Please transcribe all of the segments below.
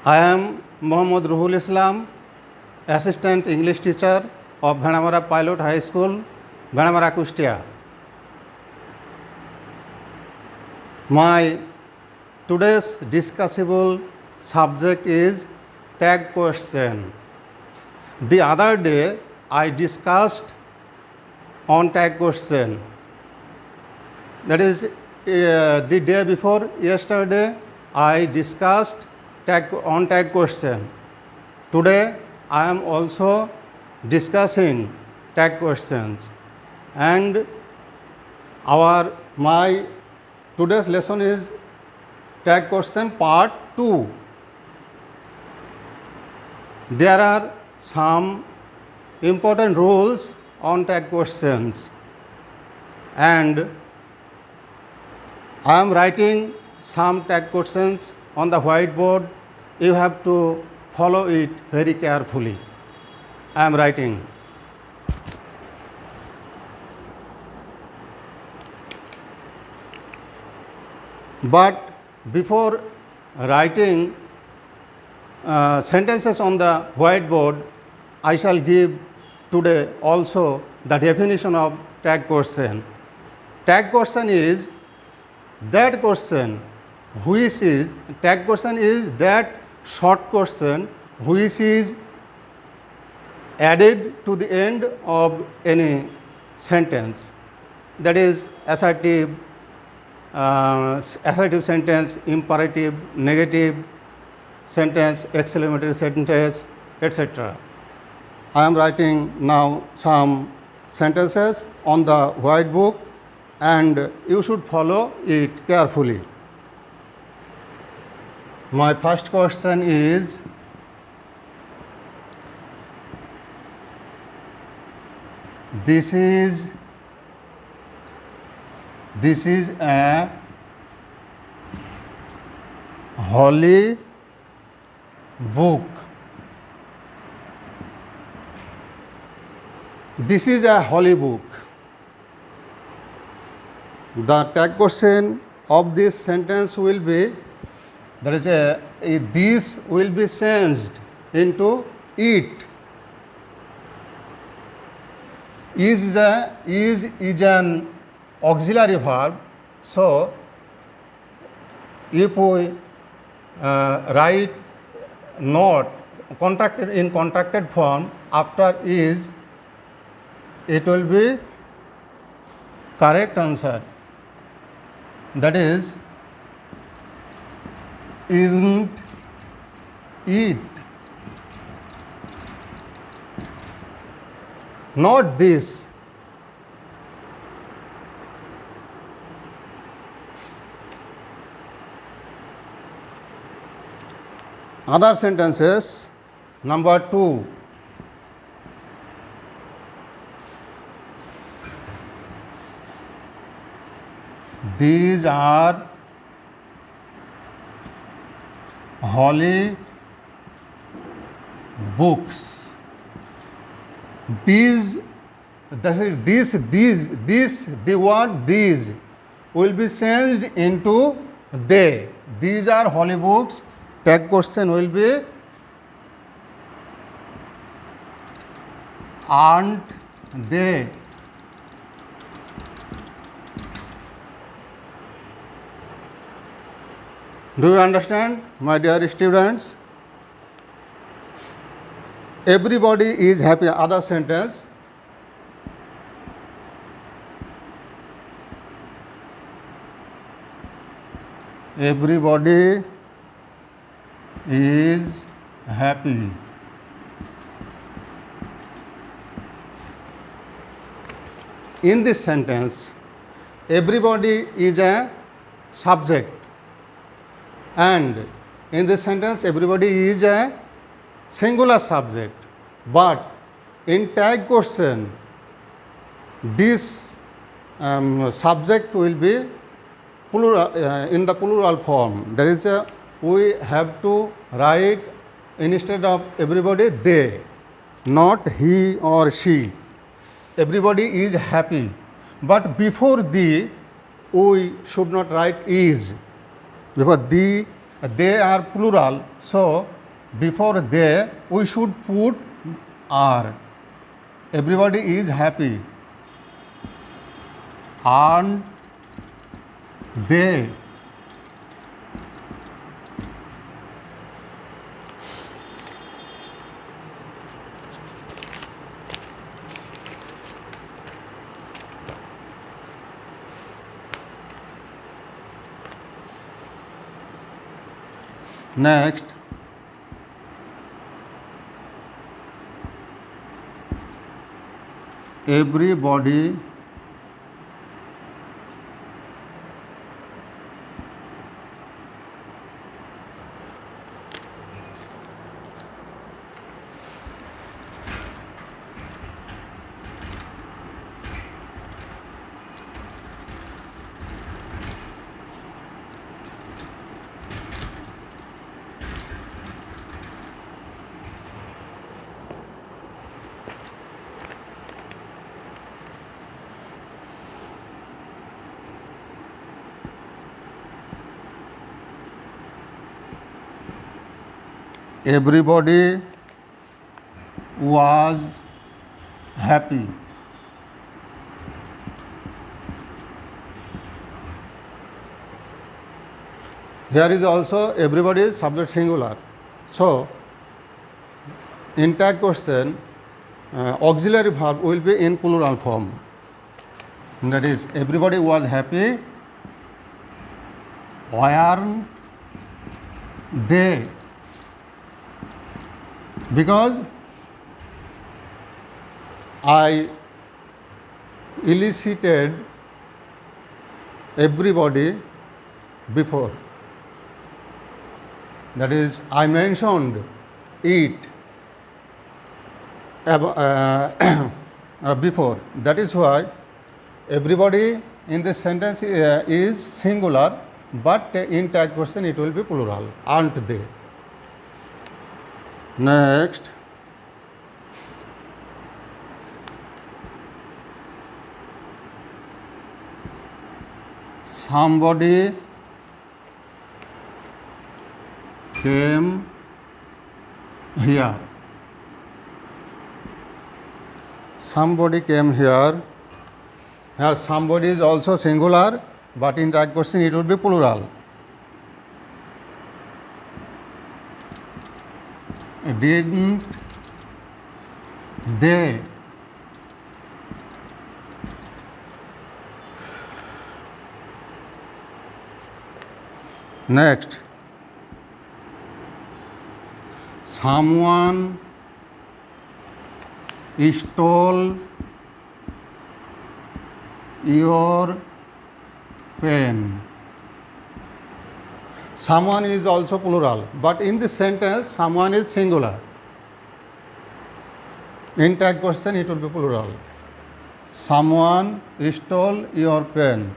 I am Mohammad Ruhul Islam, Assistant English Teacher of Bhanamara Pilot High School, Bhanamara, Kustia. My today's discussable subject is tag question. The other day I discussed on tag question. That is the day before yesterday I discussed on tag question. Today I am also discussing tag questions, and my today's lesson is tag question part 2. There are some important rules on tag questions, and I am writing some tag questions on the whiteboard. You have to follow it very carefully. I am writing. But before writing sentences on the whiteboard, I shall give today also the definition of tag question. Tag question is that question which is, tag question is that short question which is added to the end of any sentence. That is assertive, assertive sentence, imperative, negative sentence, exclamatory sentence, etc. I am writing now some sentences on the white book, and you should follow it carefully. My first question is, this is a holy book. This is a holy book. The tag question of this sentence will be, that is this will be changed into it. Is an auxiliary verb. So if we write not contracted in contracted form after is, it will be correct answer. That is, isn't it, not this. Other sentences. Number 2. These are holy books. The word these will be changed into they. These are holy books. Tag question will be, aren't they? Do you understand, my dear students? Everybody is happy. Other sentence. Everybody is happy. In this sentence, everybody is a subject, and in this sentence everybody is a singular subject. But in tag question, this subject will be plural, in the plural form. That is, we have to write instead of everybody they, not he or she. Everybody is happy. But before the, we should not write is, because they are plural, so before they we should put are. Everybody is happy. Aren't they? Next, everybody everybody was happy. Here is also everybody is subject singular. So, in tag question, auxiliary verb will be in plural form. That is, everybody was happy. Weren't they? Because I elicited everybody before. That is, I mentioned it before. That is why everybody in this sentence is singular, but in tag question it will be plural. Aren't they? Next, somebody came here. Somebody came here. Here somebody is also singular, but in tag question it will be plural. Didn't they? Next, someone stole your pen. Someone is also plural, but in this sentence someone is singular. In tag question it will be plural. Someone stole your pen.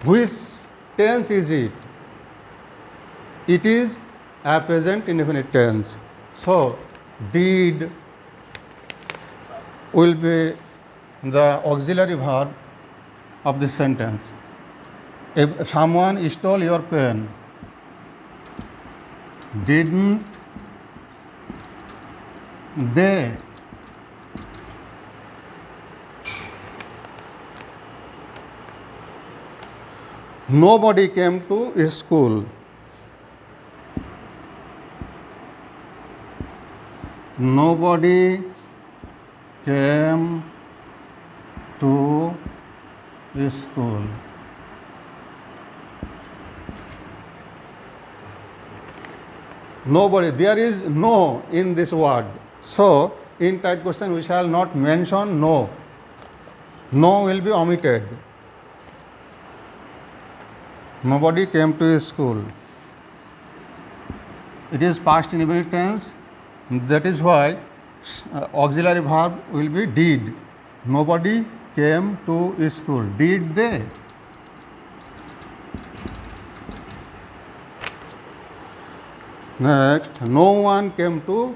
Which tense is it? It is a present indefinite tense. So, did will be the auxiliary verb of this sentence. If someone stole your pen, didn't they? Nobody came to school. Nobody came to school. Nobody, there is no in this word. So, in tag question we shall not mention no. No will be omitted. Nobody came to school. It is past indefinite tense. That is why auxiliary verb will be did. Nobody came to school. Did they? Next, no one came to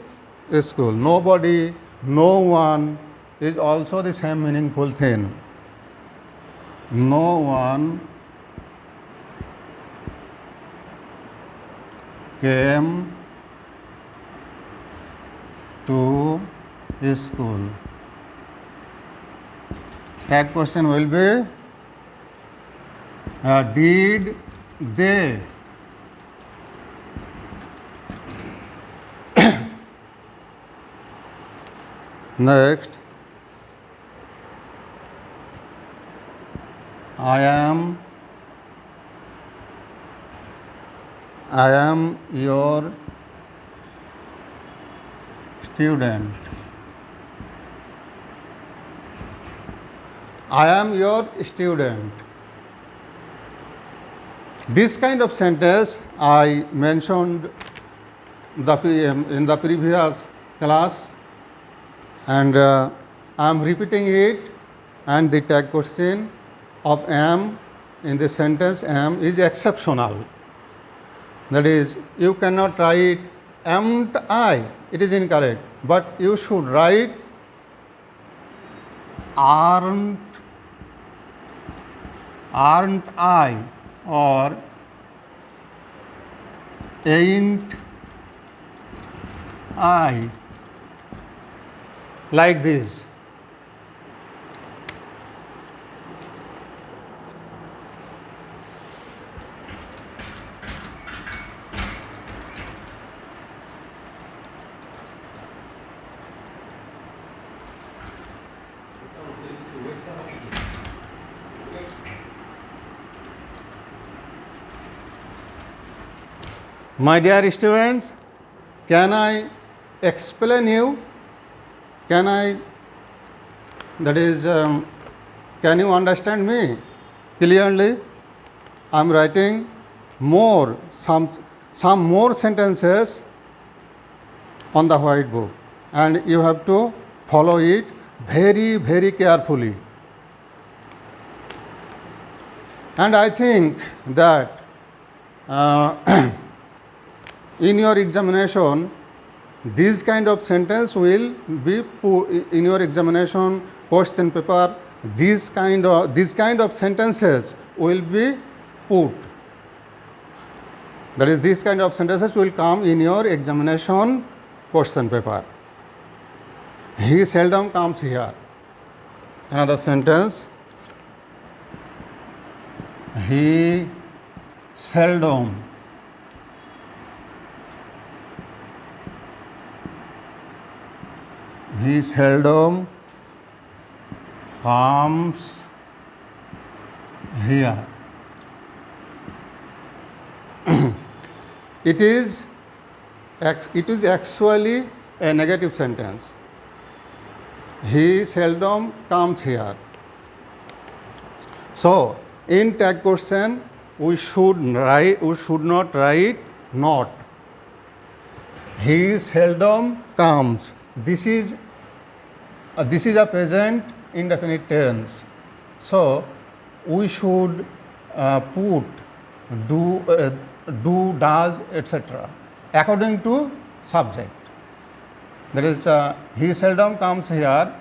school. Nobody, no one is also the same meaningful thing. No one came to school. Tag question will be did they next I am your student. I am your student. This kind of sentence I mentioned in the previous class, and I am repeating it, and the tag question of am in the sentence am is exceptional. That is, you cannot write amn't I, it is incorrect, but you should write aren't I or ain't I, like this. My dear students, can I explain you? Can you understand me clearly? I am writing some more sentences on the white book, and you have to follow it very, very carefully. And I think that in your examination, this kind of sentence will be put in your examination question paper. This kind of sentences will be put. That is, this kind of sentences will come in your examination question paper. He seldom comes here. Another sentence. He seldom comes here. It is actually a negative sentence. He seldom comes here. So, in tag question, we should not write not. He seldom comes. This is a present indefinite tense. So, we should put do, does, etc. according to subject. That is, he seldom comes here.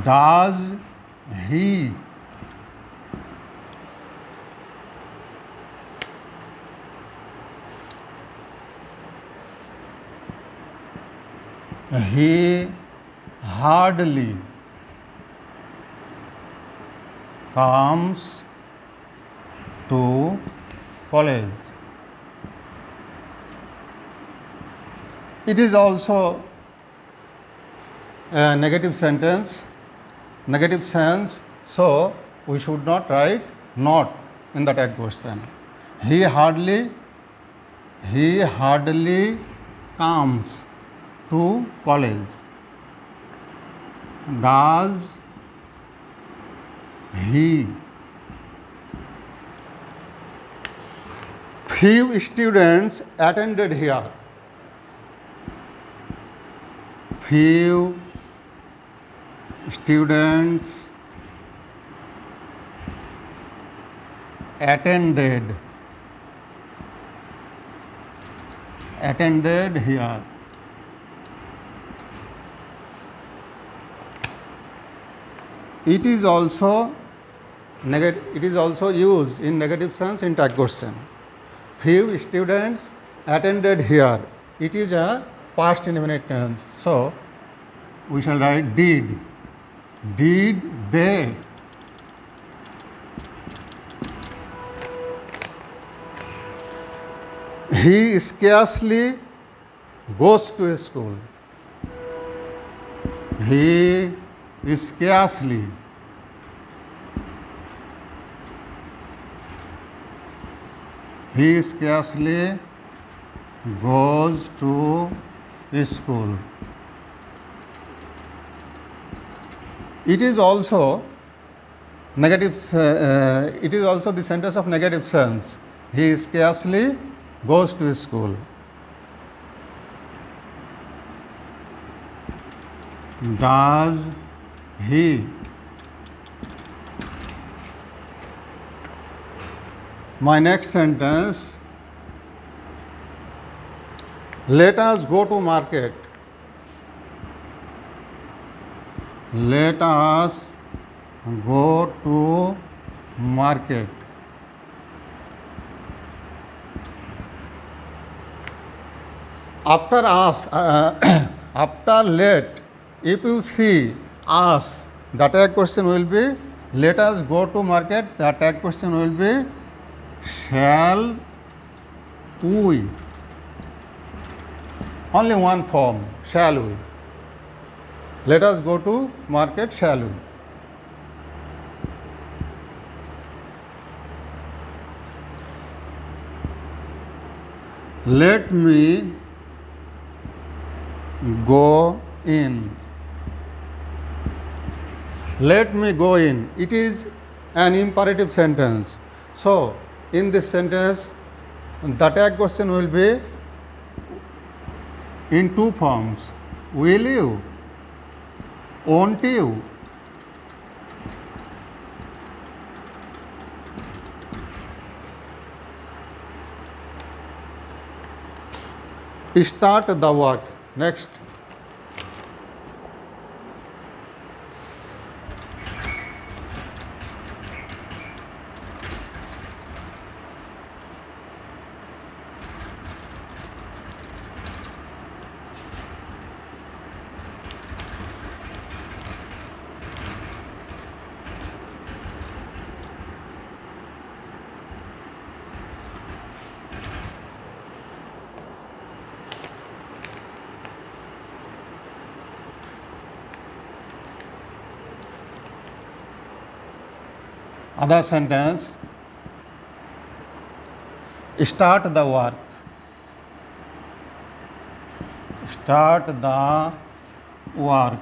Does he? He hardly comes to college. It is also a negative sentence, negative sense, so we should not write not in the tag question. He hardly comes to college. Does he? Few students attended here. Few students attended here. It is also used in negative sense in tag question. Few students attended here. It is a past indefinite tense. So we shall write did. Did they? He scarcely goes to school. He scarcely goes to school. It is also negative. It is also the sentence of negative sense. He scarcely goes to school. Does he? My next sentence. Let us go to market. Let us go to market. After us, after let, if you see us, the tag question will be let us go to market. The tag question will be shall we. Only one form, shall we. Let us go to market, shall we. Let me go in. Let me go in. It is an imperative sentence. So, in this sentence, the tag question will be in two forms. Will you? Won't you? Start the work. Next. Other sentence, start the work. Start the work.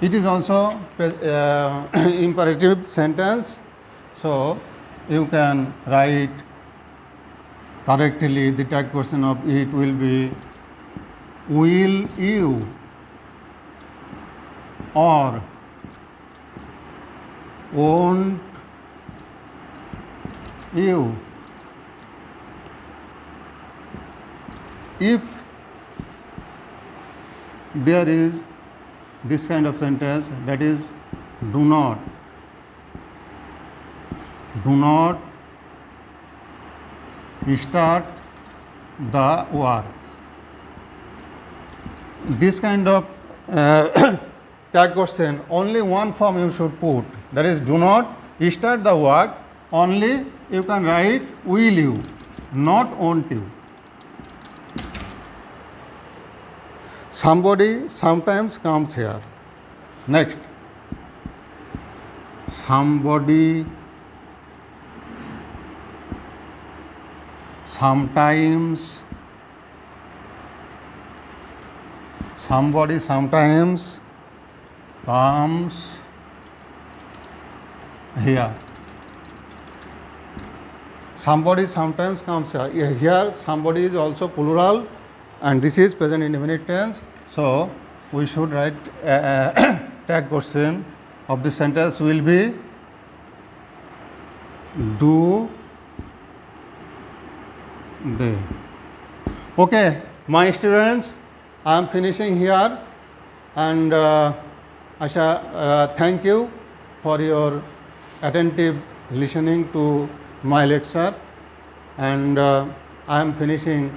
It is also imperative sentence, so you can write correctly. The tag question of it will be will you or won't you. If there is this kind of sentence, that is do not start the work. This kind of tag question, only one form you should put, that is do not start the work. Only you can write will you, not won't you. Somebody sometimes comes here. Next. Somebody sometimes comes here. Somebody sometimes comes here. Here somebody is also plural and this is present indefinite tense. So we should write tag question of the sentence will be do they. Okay, my students, I am finishing here, and Asha, thank you for your attentive listening to my lecture, and I am finishing